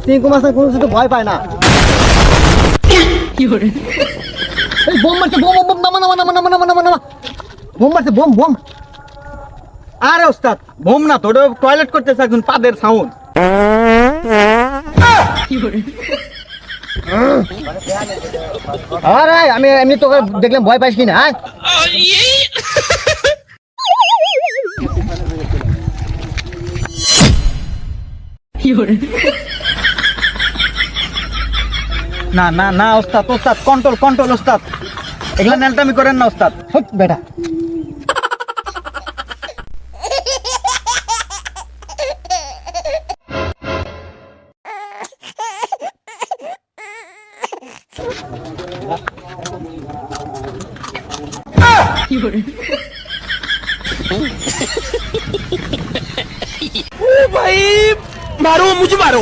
চিঙ্কু মাছ কোনো কিছু ভয় পায় না। এই বোম মারছে, বোম বোম নামা নামা নামা নামা নামা নামা নামা, বোম মারছে, বোম বোম। আরে ওস্তাদ বোম না তো, টয়লেট করতেছে একজন, পাদের সাউন্ড। আরে আমি এমনি তোকে দেখলাম ভয় পাইস কিনা? না না না ওস্তাদ, ওস্তাদ কন্ট্রোল কন্ট্রোল ওস্তাদ, এগুলা নেলটামি করেন না ওস্তাদ। হুট বেটা, भाई मारो मुझे मारो।